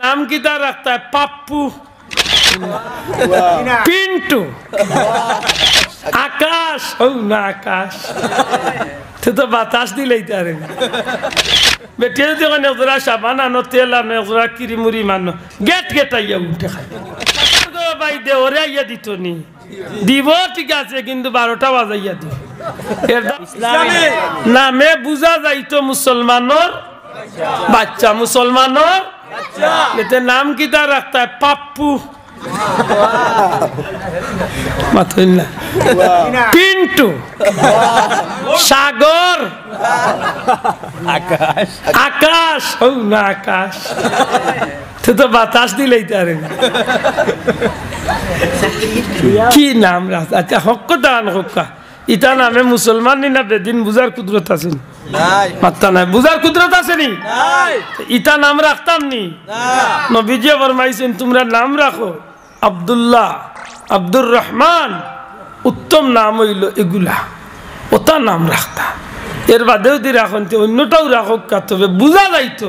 नाम किधर रखता है? पप्पू, पिंटू, आकाश। ओ ना आकाश तो बतास दी लेता रे बेटे देखो नेजरा साबान आनो तेल आनो नेजरा किरी मुरी मानो गेट गेट आइया उठे खाए भाई दे ओरे आइया दितो नी दिवो ठीक আছে কিন্তু 12টা বাজাইয়া দি এর ইসলামে নামে বুঝা যাইতো মুসলমানের বাচ্চা মুসলমানের বাচ্চা এতে নাম কিটা রাখতা है पप्पू मातुल्ला पिंटू सागर आकाश आकाश ओ ना आकाश तो बतास दी लेता रे की नाम रास्ता अच्छा हक दान हक्का इता नामे मुसलमान नी ना बेदिन बुजार कुदरत আছে নাই মাত্তা নাই বুজার কুদরত আছে নি নাই ইতা নাম রাখতাম নি না নবীজি ফরমাইছেন তোমরা নাম রাখো আব্দুল্লাহ আব্দুর রহমান উত্তম নাম হইল এগুলা ওটা নাম রাখতা এর বাদেও দি রাখুন তে অন্যটাও রাখক তবে বুঝা যাইতো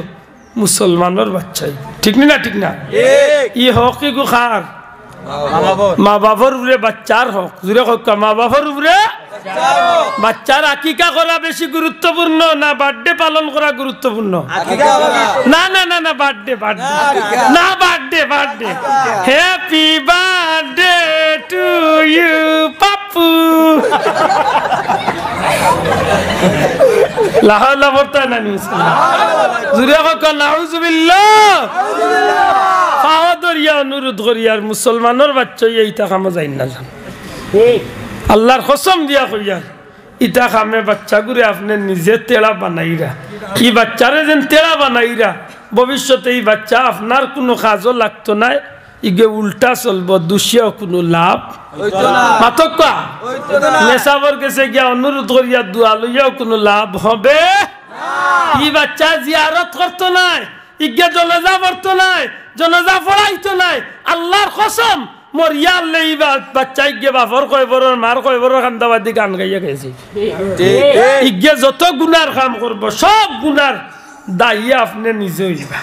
মুসলমানের বাচ্চাই ঠিক না ঠিক না ই হক কি গো খার মা বাবার উপরে বাচ্চার হক জুরে হক মা বাবার উপরে বাচ্চার আকিকা করা বেশি গুরুত্বপূর্ণ না বার্থডে পালন করা গুরুত্বপূর্ণ না না না না বার্থডে বার্থডে না birthday birthday happy birthday to you Pappu লা হাওলা ওয়ালা কুওয়াতা ইল্লা জুরে হক নাউযুবিল্লাহ ফাওয়াদরিয়া অনুরোধ করিয়ার মুসলমানের বাচ্চা এইটা কাম যাই না জান ঠিক আল্লাহর কসম দিয়া কইয়া ইটা খামে বাচ্চা গুরে আপনি নিজে তেড়া বানাইরা কি বাচ্চারে যেন তেড়া বানাইরা ভবিষ্যতে এই বাচ্চা আপনার কোনো কাজও লাগতো না ইগে উল্টা চলবো দুশিয়া কোনো লাভ হইতো না মাতকা হইতো না মেসাবর কাছে গিয়া অনুরোধ করিয়া দোয়া লইয়াও কোনো লাভ হবে না এই বাচ্চা জিয়ারত করতো না ইগে জনাজা পড়তো না জনাজা পড়াইতো না আল্লাহর কসম মরিয়া লইবা বাচ্চা ইগে বাফর কয় বড় মার কয় বড় খান্দাবাদি গান গাইয়া গেছে ঠিক ইগে যত গুনার কাম করব সব গুনার দায়ী আপনি নিজে হইবা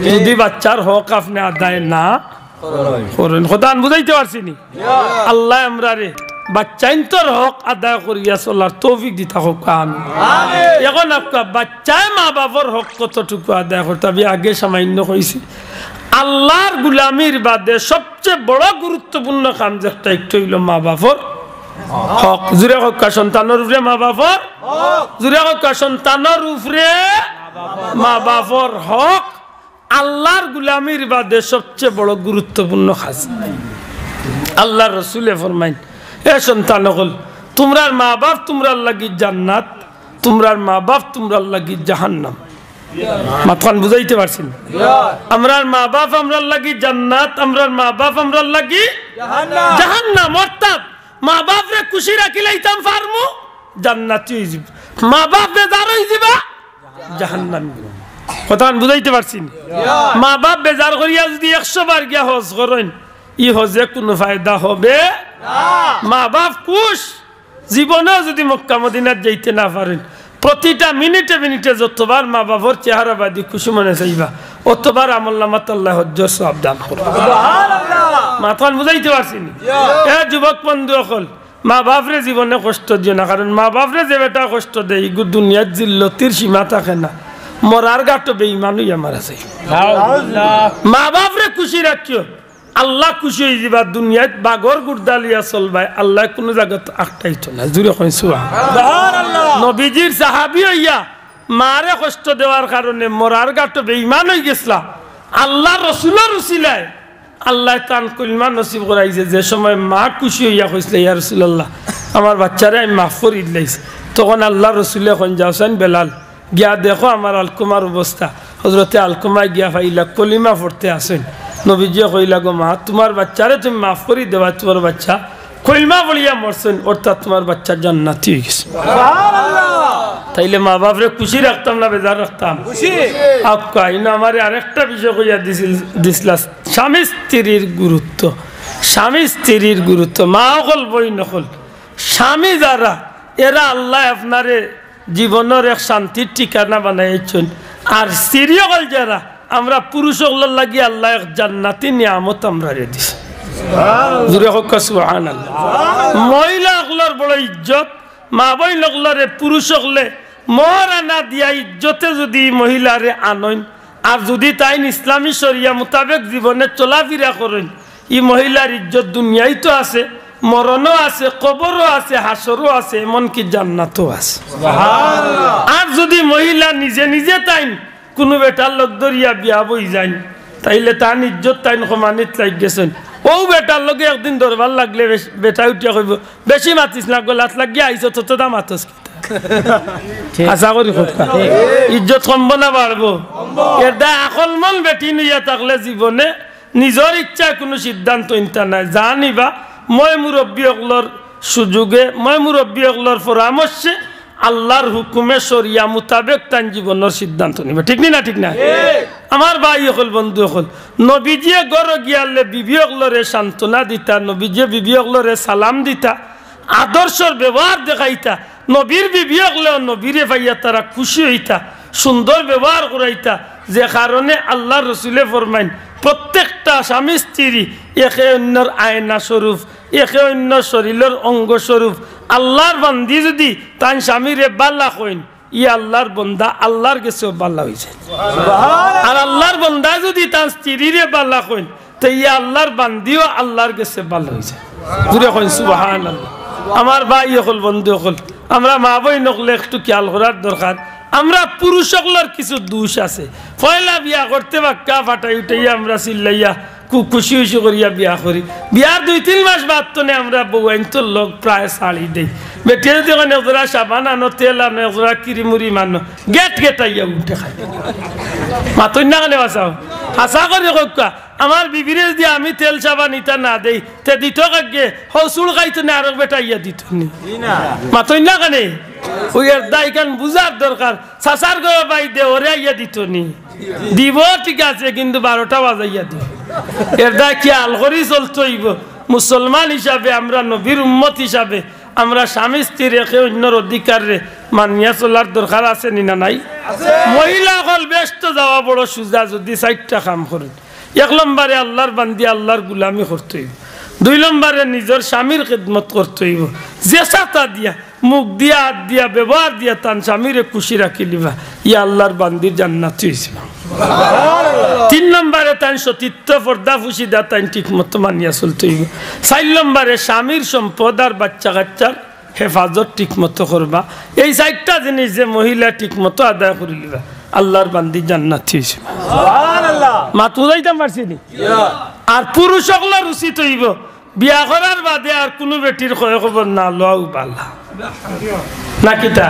যদি বাচ্চার হক আপনি আদায় না করেন খোদান বুঝাইতে পারছিনি আল্লাহ আমরারে বাচ্চাইন্তর হক আদায় করিয়া চলার তৌফিক দি থাকুক আমিন এখন আপনার বাচ্চায় মা বাবার হক কতটুকু আদায় করতে হবে আগে সামান্য কইছি আল্লাহর গুলামির বাদে সবচেয়ে বড় গুরুত্বপূর্ণ কাম যেটা একটু হইল মা বাবার হক জুড়ে হক সন্তানের উপরে মা বাবার হক জুড়ে হক সন্তানের উপরে মা বাবার হক আল্লাহর গুলামির বাদে সবচেয়ে বড় গুরুত্বপূর্ণ কাজ আল্লাহর রাসূলে ফরমাইন এ সন্তান হল তোমরার মা বাপ তোমরার লাগি জান্নাত তোমরার মা বাপ তোমরার লাগি জাহান্নাম মাতখান বুঝাইতে পারছেন আমরার মা বাপ আমরার লাগি জান্নাত আমরার মা বাপ আমরার লাগি জাহান্নাম অর্থাৎ মা বাপ রে খুশি রাখিলাইতাম ফারমু জান্নাতি হই যাব মা বাপ বেজার হই যাবা জাহান্নাম কথান বুঝাইতে পারছেন মা বাপ বেজার করিয়া যদি 100 বার গিয়া হজ করেন ই হজে কোনো ফায়দা হবে না মা বাপ খুশ জীবনে যদি মক্কা মদিনাত যাইতে না পারেন প্রতিটা মিনিটে মিনিটে যতবার মা বাবার চেহারা বাদি খুশি মনে চাইবা অতবার আমলনামাত আল্লাহ হজ্জর সওয়াব দান করবে সুবহানাল্লাহ মাথান বুঝাইতে পারছেন এ যুবক বন্ধু সকল মা বাপরে জীবনে কষ্ট দিও না কারণ মা বাপরে যে বেটা কষ্ট দেয় এই দুনিয়ার জিল্লতির সীমা থাকে না মরার গাটো বেঈমান হইয়া মারা যায় মা বাপরে খুশি রাখিও আল্লাহ খুশি হয়ে যাবা দুনিয়াত বাগর গুরদালিয়া চলবাই আল্লাহ কোনো জায়গাত আটকাইতো না জুড়ে কই সুবহানাল্লাহ নবীজির সাহাবী হইয়া মারে কষ্ট দেওয়ার কারণে মরার গাটো বেঈমান হয়ে গেছলা আল্লাহ রাসূলের উসিলায় আল্লাহ তান কলমা নসিব করাইছে যে সময় মা খুশি হইয়া কইছিল ইয়া রাসূলুল্লাহ আমার বাচ্চারে আমি মাফ করে দিলাইছি তখন আল্লাহ রাসূলে কোন যাওছেন বেলাল গিয়া দেখো আমার আলকুমার অবস্থা হযরতে আলকুমা গিয়া ফাইলা কলিমা পড়তে আসেন নবীজি কইলা গো মা তোমার বাচ্চারে তুমি মাফ করে দেবা তোমার বাচ্চা কলমা বলিয়া মরছেন অর্থাৎ তোমার বাচ্চা জান্নাতি হয়ে গেছে সুবহানাল্লাহ তাইলে মা বাপরে খুশি রাখতাম না বেজার রাখতাম খুশি আপকা ইনা আমারে আরেকটা বিষয় কইয়া দিছিলা স্বামী স্ত্রীর গুরুত্ব স্বামী স্ত্রীর গুরুত্ব মা হল বই নকল স্বামী যারা এরা আল্লাহ আপনারে জীবনের এক শান্তির ঠিকানা বানাইছেন আর স্ত্রী হল যারা আমরা পুরুষ হকলার লাগি আল্লাহ এক জান্নাতি নিয়ামত আমরা রে দিছে জুরে হোক সুবহানাল্লাহ মহিলা হকলার বড় ইজ্জত মা বই লগলারে পুরুষ হকলে মহারানা দিয়া ইজ্জতে যদি মহিলারে আনইন আর যদি তাই ইসলামী শরিয়া মোতাবেক জীবনে চলাফেরা করেন ই মহিলার ইজ্জত দুনিয়ায় তো আছে মরণও আছে কবরও আছে হাসরও আছে এমনকি জান্নাতও আছে আর যদি মহিলা নিজে নিজে তাই কোনো বেটার লোক ধরিয়া বিয়া বই যাই তাইলে তার ইজ্জত তাই সমানিত লাগ গেছেন ও বেটার লগে একদিন ধরবার লাগলে বেটা উঠিয়া কইব বেশি মাতিস না গলাত লাগিয়া আইস ততটা মাতস আশা করি ইজ্জত কমব না বাড়বো এটা আকল মন বেটি নিয়ে থাকলে জীবনে নিজের ইচ্ছায় কোনো সিদ্ধান্ত নিতে নাই জানিবা মই মুরব্বী অকলর সুযোগে মই মুরব্বী অকলর পরামর্শে আল্লাহর হুকুমে শরিয়া মোতাবেক তান জীবনের সিদ্ধান্ত নিবে ঠিক না ঠিক না আমার ভাই হল বন্ধু হল নবীজিয়ে গড় গিয়ালে বিবি অকলরে সান্ত্বনা দিতা নবীজিয়ে বিবি অকলরে সালাম দিতা আদর্শর ব্যবহার দেখাইতা নবীর বিবি অকলেও নবীরে ভাইয়া তারা খুশি হইতা সুন্দর ব্যবহার করাইতা যে কারণে আল্লাহ রসুলে ফরমাইন প্রত্যেকটা স্বামী স্ত্রী একে অন্যর আয়না স্বরূপ একে অন্য শরীরের অঙ্গ স্বরূপ আল্লাহর বান্দি যদি তাই স্বামীরে বাল্লা কইন ই আল্লাহর বন্দা আল্লাহর কাছেও বাল্লা হয়েছে আর আল্লাহর বন্দা যদি তার স্ত্রীরে বাল্লা কইন তো ই আল্লাহর বান্দিও আল্লাহর কাছে বাল্লা হয়েছে জুড়ে কইন সুবহানাল্লাহ আমার ভাই হল বন্ধু হল আমরা মা বই নকলে একটু খেয়াল করার দরকার আমরা পুরুষ সকলের কিছু দোষ আছে পয়লা বিয়া করতে বাক্কা ফাটাই উঠাইয়া আমরা চিল্লাইয়া খুব খুশি খুশি করিয়া বিয়া করি বিয়ার 2-3 মাস বাদ তো আমরা বউ আইনতোর লোক প্রায় শাড়ি দেই বেটিয়ে যদি ওখানে ওরা সাবান আনো তেল আনো ওরা কিরিমুড়ি মানো গেট গেটাইয়া উঠে খাই মাতই না কেন বাঁচাও হাসা করে কা আমার বিবিরে যদি আমি তেল সাবান ইটা না দেই তে দিত কাকে হসুল খাইতো না আরো বেটাইয়া দিত মাতই না কেন ওই এর দায়িকান বুঝার দরকার সাসার গো বাই দে ওরে আইয়া দিত নি দিব ঠিক আছে কিন্তু 12টা বাজাইয়া দিব এর দায় খেয়াল করি চলতে হইব মুসলমান হিসাবে আমরা নবীর উম্মত হিসাবে আমরা স্বামী স্ত্রীর একে অন্যর অধিকারে মানিয়া চলার দরকার আছে নি না নাই মহিলা হল ব্যস্ত যাওয়া বড় সুজা যদি 4টা কাম করেন 1 নম্বরে আল্লাহর বান্দি আল্লাহর গুলামি করতে হইব 2 নম্বরে নিজের স্বামীর খিদমত করতে হইব যে সাথা দিয়া মুখ দিয়া হাত দিয়া ব্যবহার দিয়া তান স্বামীরে খুশি রাখি লিবা ই আল্লাহর বান্দির জান্নাত হইছে 3 নম্বরে তাই সতীত্ব পর্দা ফুসি দা তাই ঠিক মতো মানিয়া চলতে হইব 4 নম্বরে স্বামীর সম্পদ আর বাচ্চা কাচ্চার হেফাজত ঠিক মতো করবা এই 4টা জিনিস যে মহিলা ঠিক মতো আদায় করে লিবা আল্লাহর বান্দি জান্নাত হইছে সুবহানাল্লাহ মাতু যাইতাম পারছি নি আর পুরুষ সকলের উচিত হইব বিয়া করার বাদে আর কোনো বেটির খয় খবর না লও বালা নাকিটা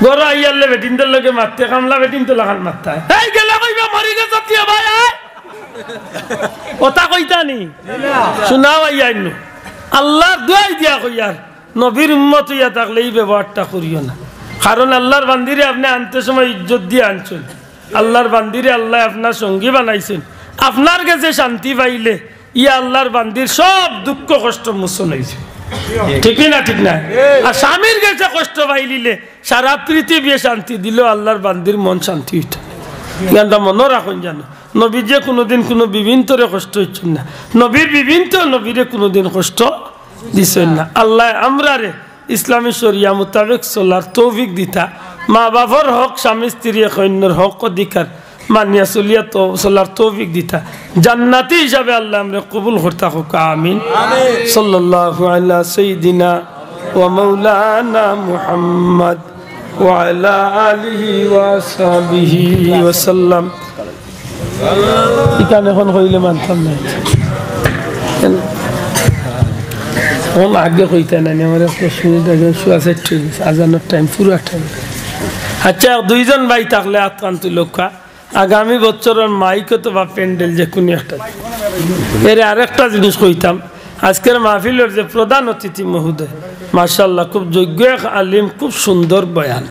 গরো আইয়ালে বেটিনদের লগে মারতে কামলা বেটিন তো লাগান মারতা এই গেলা কইবা মরি গেছ তুই ভাই ওটা কইতা নি শোনাও আইয়াইনু আল্লাহর দোয়াই দিয়া কইয়ার নবীর উম্মত হইয়া থাকলে এই ব্যবহারটা করিও না কারণ আল্লাহর বান্দিরে আপনি আনতে সময় ইজ্জত দিয়ে আনছেন আল্লাহর বান্দিরে আল্লাহ আপনার সঙ্গী বানাইছেন আপনার কাছে শান্তি পাইলে ইয়া আল্লাহর বান্দির সব দুঃখ কষ্ট মোচন হয়েছে ঠিক না ঠিক না আর স্বামীর কাছে কষ্ট পাইলিলে সারা পৃথিবী শান্তি দিল আল্লাহর বান্দির মন শান্তি হইত না মনে রাখুন জানো নবী যে কোনোদিন কোনো বিভিন্নরে কষ্ট হচ্ছেন না নবীর বিভিন্ন নবীরে কোনোদিন কষ্ট দিচ্ছেন না আল্লাহ আমরা রে ইসলামী শরিয়া মোতাবেক চলার তৌফিক দিতা মা বাবার হক স্বামী স্ত্রী অন্যর হক অধিকার মানিয়া চলিয়া তো চলার তৌফিক দিতা জান্নাতি হিসাবে আল্লাহ আমরা কবুল করতে হোক আমিন সাল্লাল্লাহু আলা সাইয়্যিদিনা ওয়া মাওলানা মুহাম্মদ ওয়া আলা আলিহি ওয়া সাহবিহি ওয়া সাল্লাম ইকানে এখন কইলে মানতাম না ওম আগে কইতে না আমার প্রশ্ন আছে আজানের টাইম পুরো টাইম আচ্ছা 2 জন ভাই থাকলে আত্মান্ত লক্ষ্য আগামী বছরের মাইকে তো বা প্যান্ডেল যে কোনো একটা এর আরেকটা জিনিস কইতাম আজকের মাহফিলের যে প্রধান অতিথি মহোদয় মাশাআল্লাহ খুব যোগ্য আলিম খুব সুন্দর বয়ান